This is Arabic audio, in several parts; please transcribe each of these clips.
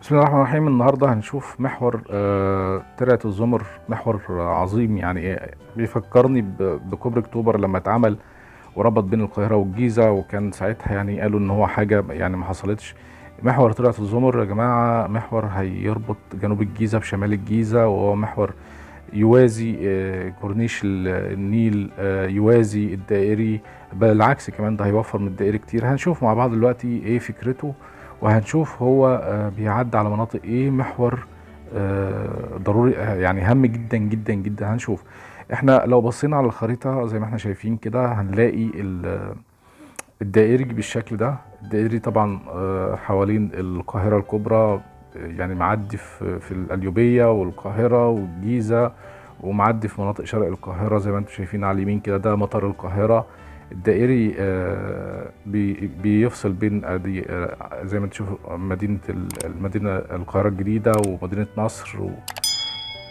بسم الله الرحمن الرحيم. النهارده هنشوف محور ترعة الزمر. محور عظيم، يعني بيفكرني بكوبري اكتوبر لما اتعمل وربط بين القاهرة والجيزة، وكان ساعتها يعني قالوا ان هو حاجة يعني ما حصلتش. محور ترعة الزمر يا جماعة محور هيربط جنوب الجيزة بشمال الجيزة، وهو محور يوازي كورنيش النيل، يوازي الدائري. بالعكس كمان ده هيوفر من الدائري كتير. هنشوف مع بعض دلوقتي ايه فكرته، وهنشوف هو بيعدي على مناطق ايه. محور ضروري، يعني هام جدا جدا جدا. هنشوف احنا لو بصينا على الخريطة زي ما احنا شايفين كده هنلاقي الدائري بالشكل ده. الدائري طبعا حوالين القاهرة الكبرى، يعني معدي في القليوبية والقاهرة والجيزة، ومعدي في مناطق شرق القاهرة زي ما انتم شايفين على اليمين كده. ده مطار القاهرة. الدائري بيفصل بين زي ما انتم شوفوا المدينة القاهرة الجديدة ومدينة نصر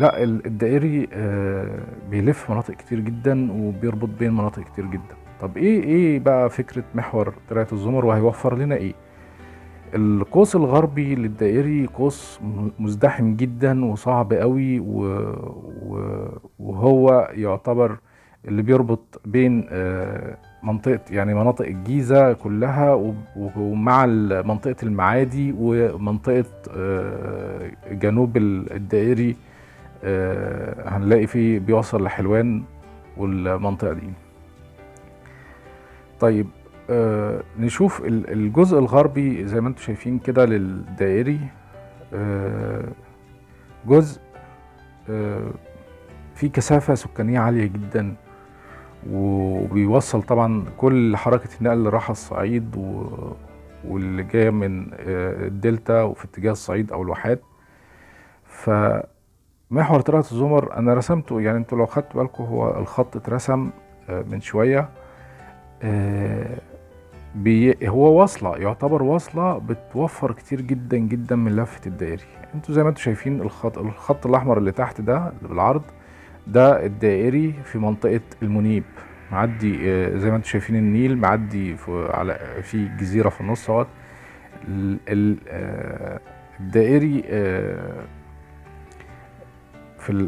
لا، الدائري بيلف مناطق كتير جدا وبيربط بين مناطق كتير جدا. طب ايه بقى فكرة محور ترعة الزمر وهيوفر لنا ايه؟ القوس الغربي للدائري قوس مزدحم جدا وصعب قوي، وهو يعتبر اللي بيربط بين منطقة، يعني مناطق الجيزة كلها ومع منطقة المعادي ومنطقة جنوب الدائري. هنلاقي فيه بيوصل لحلوان والمنطقة دي. طيب نشوف الجزء الغربي زي ما انتم شايفين كده للدائري. جزء فيه كثافة سكانية عالية جدا، وبيوصل طبعا كل حركة النقل اللي رايحة الصعيد واللي جاية من الدلتا وفي اتجاه الصعيد أو الواحات. فمحور ترعة الزمر أنا رسمته، يعني انتوا لو خدتوا بالكم هو الخط اترسم من شوية. هو واصلة، يعتبر واصلة بتوفر كتير جدا جدا من لفة الدائري. انتوا زي ما انتوا شايفين الخط الأحمر اللي تحت ده اللي بالعرض ده الدائري في منطقة المنيب. معدي زي ما انتم شايفين النيل معدي في جزيرة في النص اهوت. الدائري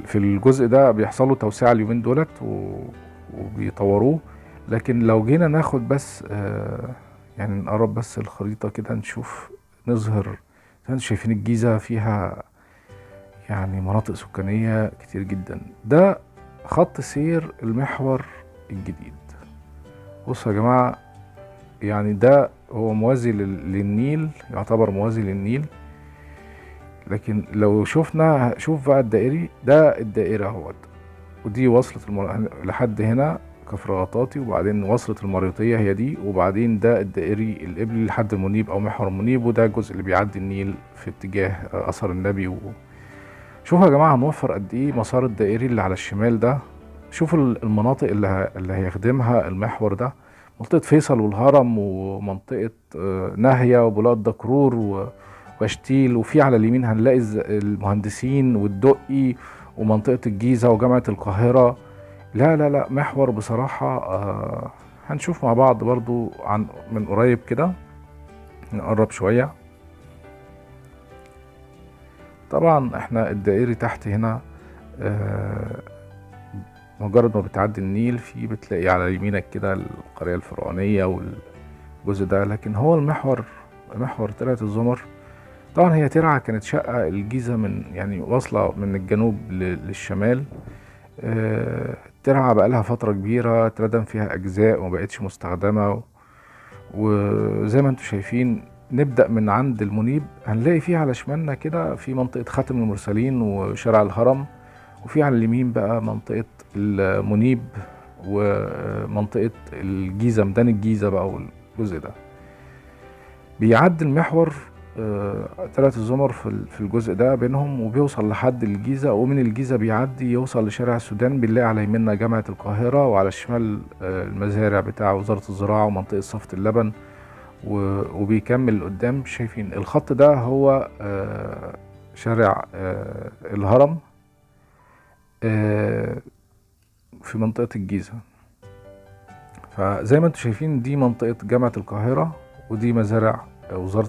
في الجزء ده بيحصل له توسعة اليومين دولت وبيطوروه. لكن لو جينا ناخد بس يعني نقرب بس الخريطة كده نشوف نظهر. زي ما انتم شايفين الجيزة فيها يعني مناطق سكانية كتير جدا. ده خط سير المحور الجديد. بصوا يا جماعة، يعني ده هو موازي للنيل، يعتبر موازي للنيل. لكن لو شوف بقى الدائري ده الدائرة اهوت، ودي وصلت لحد هنا كفر غطاطي، وبعدين وصلت المريوطية هي دي، وبعدين ده الدائري القبلي لحد المنيب او محور المنيب، وده الجزء اللي بيعدي النيل في اتجاه اثر النبي. شوفوا يا جماعة هنوفر قد ايه مسار الدائري اللي على الشمال ده. شوفوا المناطق اللي هيخدمها المحور ده: منطقة فيصل والهرم، ومنطقة ناهية وبلاد دكرور وشتيل، وفي على اليمين هنلاقي المهندسين والدقي ومنطقة الجيزة وجامعة القاهرة. لا لا لا، محور بصراحة. هنشوف مع بعض برضو من قريب كده، نقرب شوية. طبعا احنا الدائري تحت هنا مجرد ما بتعدي النيل بتلاقي على يمينك كده القرية الفرعونية والجزء ده. لكن هو محور ترعة الزمر طبعا هي ترعة كانت شقة الجيزة من يعني واصلة من الجنوب للشمال. الترعة بقالها فترة كبيرة اتردم فيها أجزاء وما بقتش مستخدمة. وزي ما انتم شايفين نبدأ من عند المنيب، هنلاقي فيه على شمالنا كده في منطقة خاتم المرسلين وشارع الهرم، وفي على اليمين بقى منطقة المنيب ومنطقة الجيزة، ميدان الجيزة بقى. والجزء ده بيعدي المحور تلات الزمر في الجزء ده بينهم، وبيوصل لحد الجيزة، ومن الجيزة بيعدي يوصل لشارع السودان. بنلاقي على يميننا جامعة القاهرة، وعلى الشمال المزارع بتاع وزارة الزراعة ومنطقة صفة اللبن، وبيكمل قدام. شايفين الخط ده هو شارع الهرم في منطقة الجيزة. فزي ما انتم شايفين دي منطقة جامعة القاهرة، ودي مزارع وزارة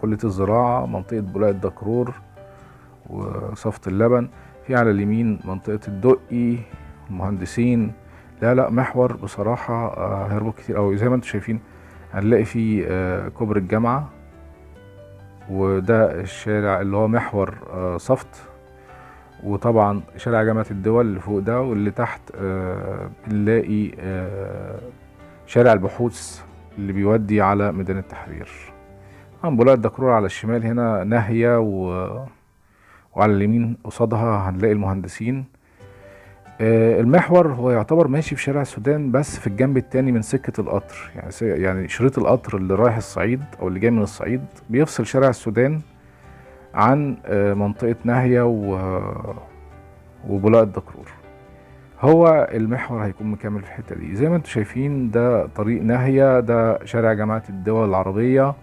كلية الزراعة، منطقة بولاق الدكرور وصفة اللبن. في على اليمين منطقة الدقي، المهندسين. لا محور بصراحة هيربط كتير أوي. زي ما انتم شايفين هنلاقي فيه كوبري الجامعة، وده الشارع اللي هو محور صفت، وطبعا شارع جامعة الدول اللي فوق ده، واللي تحت بنلاقي شارع البحوث اللي بيودي على ميدان التحرير. طبعا بولاق الدكرور على الشمال هنا ناهية، وعلى اليمين قصادها هنلاقي المهندسين. المحور هو يعتبر ماشي في شارع السودان، بس في الجنب التاني من سكة القطر. يعني شريط القطر اللي رايح الصعيد او اللي جاي من الصعيد بيفصل شارع السودان عن منطقة ناهية وبولاق الدكرور. هو المحور هيكون مكمل في الحتة دي. زي ما انتم شايفين ده طريق ناهية، ده شارع جامعة الدول العربية.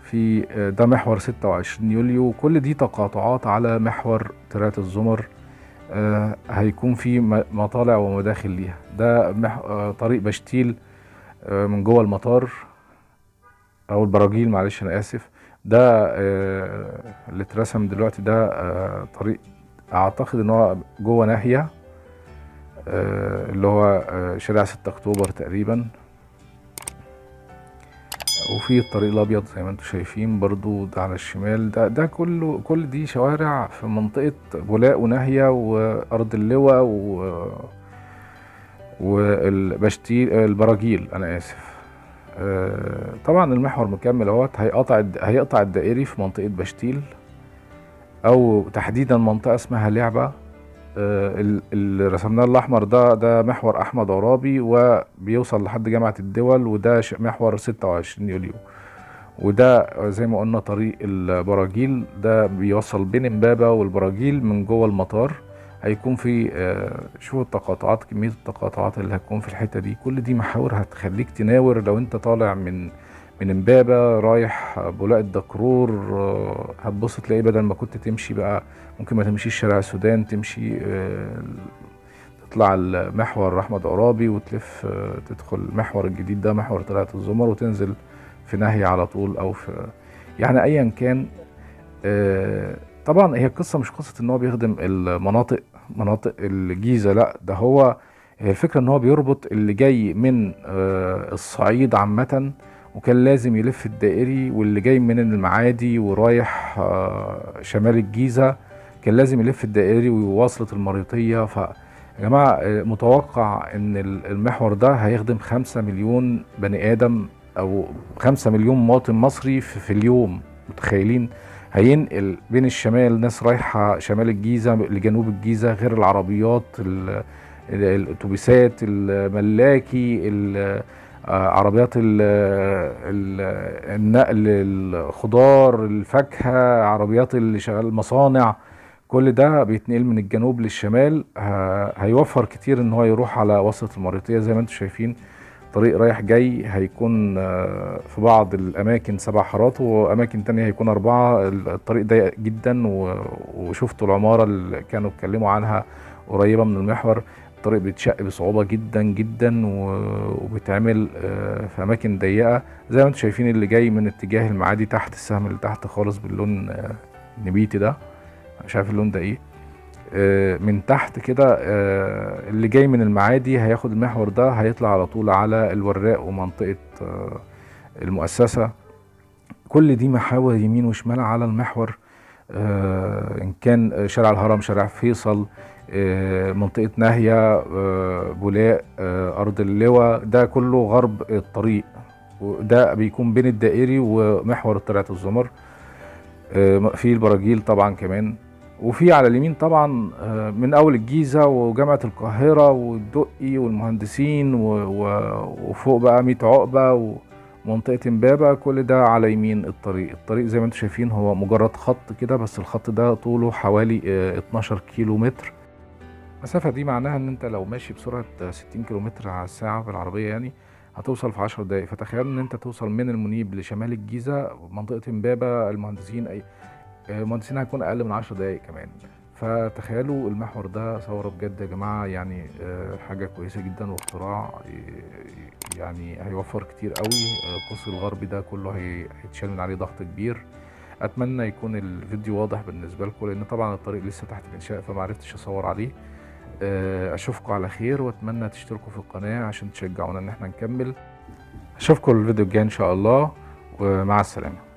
في ده محور 26 يوليو. كل دي تقاطعات على محور ترعة الزمر. هيكون في مطالع ومداخل ليها. ده طريق بشتيل من جوه المطار، او البراجيل، معلش انا اسف. ده اللي اترسم دلوقتي ده طريق اعتقد ان هو جوه ناهية، اللي هو شارع 6 اكتوبر تقريبا. وفي الطريق الابيض زي ما انتم شايفين برضو ده على الشمال. ده كل دي شوارع في منطقة بولاق وناهية وارض اللواء والبشتيل، البراجيل انا اسف. طبعا المحور مكمل اهوت. هيقطع الدائري في منطقة بشتيل، او تحديدا منطقة اسمها لعبة. اللي رسمناه الاحمر ده محور احمد عرابي، وبيوصل لحد جامعة الدول. وده محور 26 يوليو. وده زي ما قلنا طريق البراجيل، ده بيوصل بين امبابة والبراجيل من جوه المطار. هيكون في شوفوا التقاطعات، كمية التقاطعات اللي هتكون في الحتة دي. كل دي محاور هتخليك تناور لو انت طالع من امبابة رايح بولاق الدكرور. هتبص تلاقي بدل ما كنت تمشي بقى، ممكن ما تمشيش شارع السودان، تمشي تطلع المحور احمد عرابي وتلف تدخل المحور الجديد ده محور ترعة الزمر، وتنزل في ناهية على طول، او في يعني ايا كان. طبعا هي القصة مش قصة ان هو بيخدم مناطق الجيزة، لا ده هي الفكرة ان هو بيربط اللي جاي من الصعيد عامة وكان لازم يلف الدائري، واللي جاي من المعادي ورايح شمال الجيزة كان لازم يلف الدائري ويواصلة المريطية. يا جماعة متوقع ان المحور ده هيخدم 5 مليون بني ادم، او 5 مليون مواطن مصري في اليوم. متخيلين؟ هينقل بين الشمال، ناس رايحة شمال الجيزة لجنوب الجيزة، غير العربيات، الاتوبيسات، الملاكي، عربيات النقل، الخضار، الفاكهة، عربيات اللي شغال المصانع. كل ده بيتنقل من الجنوب للشمال. هيوفر كتير ان هو يروح على وسط المريطية. زي ما انتم شايفين طريق رايح جاي هيكون في بعض الاماكن 7 حارات، واماكن تانية هيكون 4. الطريق ضيق جدا، وشفتوا العمارة اللي كانوا اتكلموا عنها قريبة من المحور. الطريق بيتشق بصعوبة جدا جدا، وبيتعمل في اماكن ضيقة. زي ما انتم شايفين اللي جاي من اتجاه المعادي تحت، السهم اللي تحت خالص باللون النبيتي ده، مش عارف اللون ده ايه، من تحت كده. اللي جاي من المعادي هياخد المحور ده، هيطلع على طول على الوراق ومنطقة المؤسسة. كل دي محاور يمين وشمال على المحور. ان كان شارع الهرم، شارع فيصل، منطقة ناهية، بولاق، ارض اللواء، ده كله غرب الطريق. وده بيكون بين الدائري ومحور ترعة الزمر. في البراجيل طبعا كمان. وفي على اليمين طبعا من اول الجيزة وجامعة القاهرة والدقي والمهندسين وفوق بقى 100 عقبة ومنطقة امبابة. كل ده على يمين الطريق زي ما انتم شايفين هو مجرد خط كده، بس الخط ده طوله حوالي 12 كيلو متر. المسافة دي معناها ان انت لو ماشي بسرعة 60 كيلو متر على الساعة بالعربية يعني هتوصل في 10 دقايق. فتخيل ان انت توصل من المنيب لشمال الجيزة منطقة امبابة المهندسين، المهندسين هيكون اقل من 10 دقايق كمان. فتخيلوا المحور ده ثورة بجد يا جماعة، يعني حاجة كويسة جدا واختراع يعني هيوفر كتير قوي. القوس الغربي ده كله هيتشال من عليه ضغط كبير. اتمنى يكون الفيديو واضح بالنسبة لكم، لان طبعا الطريق لسه تحت الانشاء فمعرفتش اصور عليه. اشوفكم على خير، واتمنى تشتركوا في القناة عشان تشجعونا ان احنا نكمل. اشوفكم الفيديو الجاي ان شاء الله، ومع السلامة.